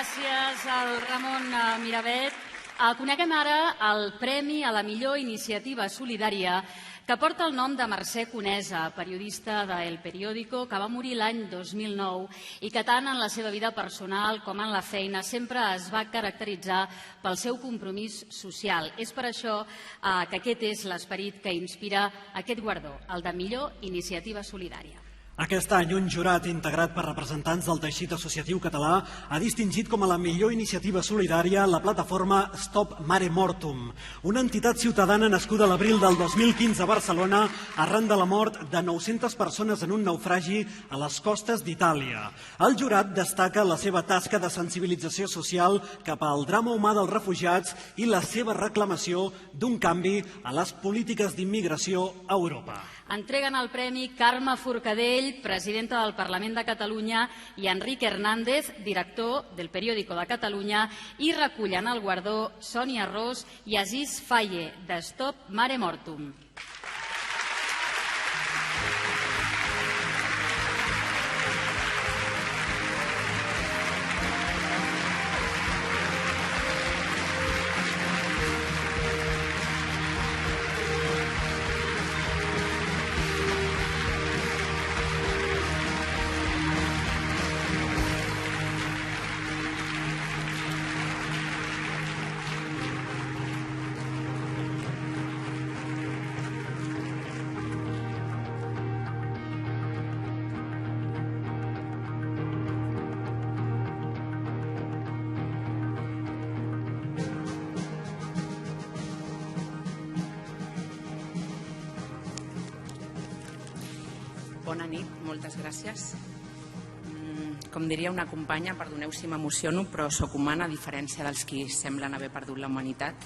Gràcies al Ramon Miravet. Coneguem ara el Premi a la millor iniciativa solidària que porta el nom de Mercè Conesa, periodista de El Periódico, que va morir l'any 2009 i que tant en la seva vida personal com en la feina sempre es va caracteritzar pel seu compromís social. És per això que aquest és l'esperit que inspira aquest guardó, el de millor iniciativa solidària. Aquest any, un jurat integrat per representants del teixit associatiu català ha distingit com a la millor iniciativa solidària la plataforma Stop Mare Mortum, una entitat ciutadana nascuda a l'abril del 2015 a Barcelona arran de la mort de 900 persones en un naufragi a les costes d'Itàlia. El jurat destaca la seva tasca de sensibilització social cap al drama humà dels refugiats i la seva reclamació d'un canvi a les polítiques d'immigració a Europa. Entreguen el premi Carme Forcadell, presidenta del Parlament de Catalunya, i Enric Hernández, director del Periódico de Catalunya, i recullen el guardó Sònia Ros i Aziz Faye, de Stop Mare Mortum. Bona nit, moltes gràcies. Com diria una companya, perdoneu si m'emociono, però sóc humana, a diferència dels qui semblen haver perdut la humanitat.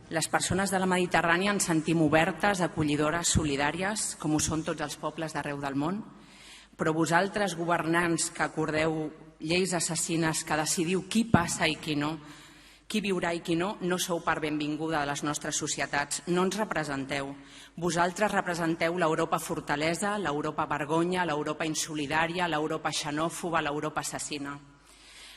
Les persones de la Mediterrània ens sentim obertes, acollidores, solidàries, com ho són tots els pobles d'arreu del món, però vosaltres, governants que acordeu lleis assassines que decidiu qui passa i qui no, qui viurà i qui no, no sou part benvinguda de les nostres societats, no ens representeu. Vosaltres representeu l'Europa fortalesa, l'Europa vergonya, l'Europa insolidària, l'Europa xenòfoba, l'Europa assassina.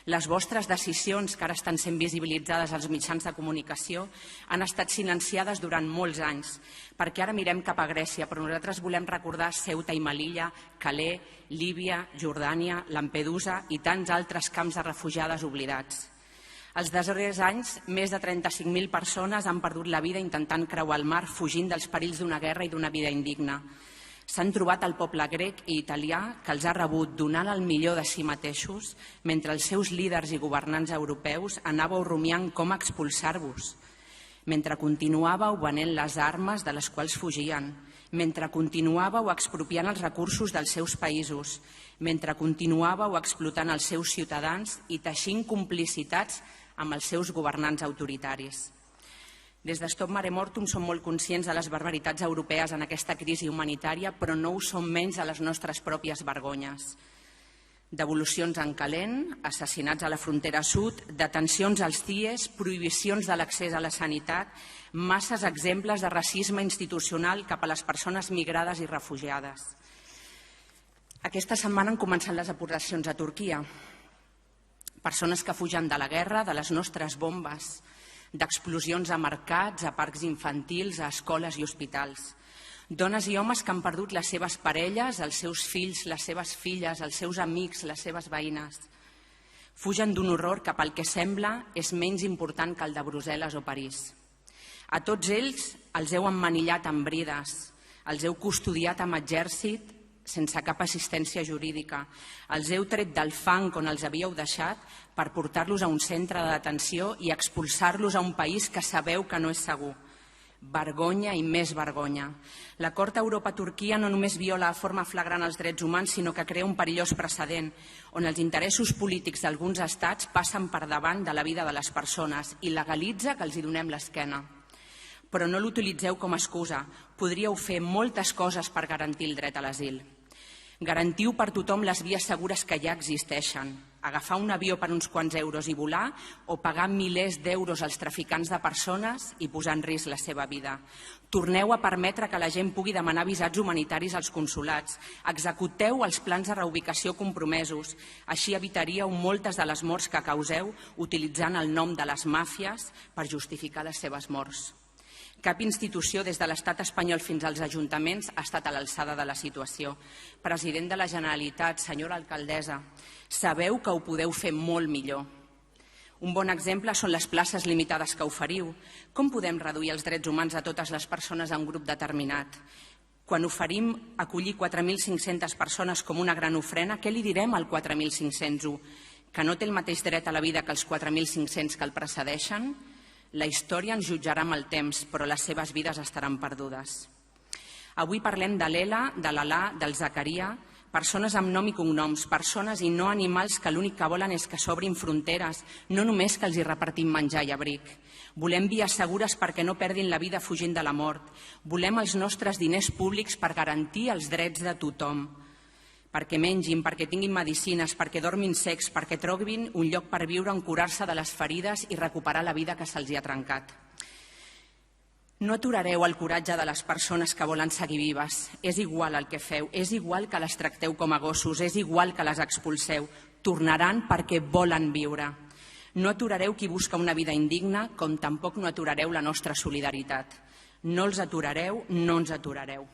Les vostres decisions, que ara estan sent visibilitzades als mitjans de comunicació, han estat silenciades durant molts anys, perquè ara mirem cap a Grècia, però nosaltres volem recordar Ceuta i Melilla, Calais, Líbia, Jordània, Lampedusa i tants altres camps de refugiades oblidats. Els darrers anys, més de 35.000 persones han perdut la vida intentant creuar el mar fugint dels perills d'una guerra i d'una vida indigna. S'han trobat el poble grec i italià que els ha rebut donant el millor de si mateixos mentre els seus líders i governants europeus anàveu rumiant com expulsar-vos, mentre continuàveu venent les armes de les quals fugien, mentre continuàveu expropiant els recursos dels seus països, mentre continuàveu explotant els seus ciutadans i teixint complicitats amb els seus governants autoritaris. Des de Stop Mare Mortum som molt conscients de les barbaritats europees en aquesta crisi humanitària, però no ho som menys a les nostres pròpies vergonyes. Devolucions en calent, assassinats a la frontera sud, detencions als CIEs, prohibicions de l'accés a la sanitat, masses exemples de racisme institucional cap a les persones migrades i refugiades. Aquesta setmana han començat les aportacions a Turquia. Persones que fugen de la guerra, de les nostres bombes, d'explosions a mercats, a parcs infantils, a escoles i hospitals. Dones i homes que han perdut les seves parelles, els seus fills, les seves filles, els seus amics, les seves veïnes. Fugen d'un horror que pel que sembla és menys important que el de Brussel·les o París. A tots ells els heu emmanillat amb brides, els heu custodiat amb exèrcit sense cap assistència jurídica. Els heu tret del fang on els havíeu deixat per portar-los a un centre de detenció i expulsar-los a un país que sabeu que no és segur. Vergonya i més vergonya. L'acord Europa-Turquia no només viola de forma flagrant els drets humans, sinó que crea un perillós precedent, on els interessos polítics d'alguns estats passen per davant de la vida de les persones i legalitza que els hi donem l'esquena. Però no l'utilitzeu com a excusa. Podríeu fer moltes coses per garantir el dret a l'asil. Garantiu per tothom les vies segures que ja existeixen. agafar un avió per uns quants euros i volar o pagar milers d'euros als traficants de persones i posar en risc la seva vida. Torneu a permetre que la gent pugui demanar visats humanitaris als consulats. Executeu els plans de reubicació compromesos. Així evitaríeu moltes de les morts que causeu utilitzant el nom de les màfies per justificar les seves morts. Cap institució, des de l'estat espanyol fins als ajuntaments, ha estat a l'alçada de la situació. President de la Generalitat, senyora alcaldessa, sabeu que ho podeu fer molt millor. Un bon exemple són les places limitades que oferiu. Com podem reduir els drets humans de totes les persones a un grup determinat? Quan oferim acollir 4.500 persones com una gran ofrena, què li direm al 4.501? Que no té el mateix dret a la vida que els 4.500 que el precedeixen? La història ens jutjarà amb el temps, però les seves vides estaran perdudes. Avui parlem de l'Ela, de l'Alà, del Zacaria, persones amb nom i cognoms, persones i no animals que l'únic que volen és que s'obrin fronteres, no només que els hi repartim menjar i abric. Volem vies segures perquè no perdin la vida fugint de la mort. Volem els nostres diners públics per garantir els drets de tothom. Perquè mengin, perquè tinguin medicines, perquè dormin secs, perquè trobin un lloc per viure on curar-se de les ferides i recuperar la vida que se'ls ha trencat. No aturareu el coratge de les persones que volen seguir vives. És igual el que feu, és igual que les tracteu com a gossos, és igual que les expulseu. Tornaran perquè volen viure. No aturareu qui busca una vida indigna, com tampoc no aturareu la nostra solidaritat. No els aturareu, no ens aturareu.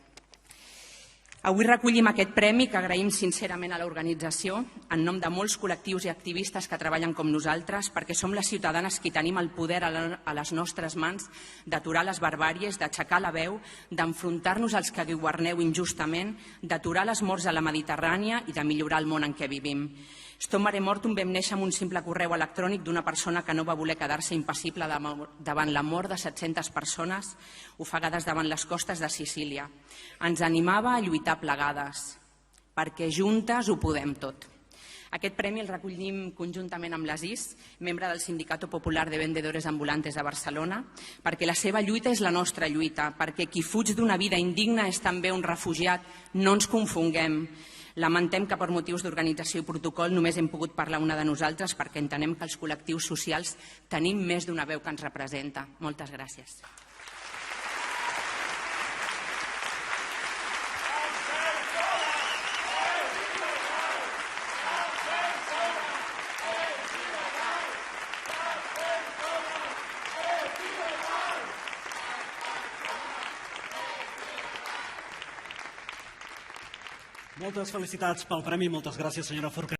Avui recollim aquest premi que agraïm sincerament a l'organització en nom de molts col·lectius i activistes que treballen com nosaltres perquè som les ciutadanes qui tenim el poder a les nostres mans d'aturar les barbàries, d'aixecar la veu, d'enfrontar-nos als que governeu injustament, d'aturar les morts a la Mediterrània i de millorar el món en què vivim. Stop Mare Mortum vam néixer amb un simple correu electrònic d'una persona que no va voler quedar-se impassible davant la mort de 700 persones ofegades davant les costes de Sicília. Ens animava a lluitar plegades, perquè juntes ho podem tot. Aquest premi el recollim conjuntament amb l'Aziz, membre del Sindicato Popular de Vendedores Ambulantes de Barcelona, perquè la seva lluita és la nostra lluita, perquè qui fuig d'una vida indigna és també un refugiat, no ens confonguem. Lamentem que per motius d'organització i protocol només hem pogut parlar una de nosaltres perquè entenem que els col·lectius socials tenim més d'una veu que ens representa. Moltes gràcies. Moltes felicitats pel premi, moltes gràcies, senyora Forcadell.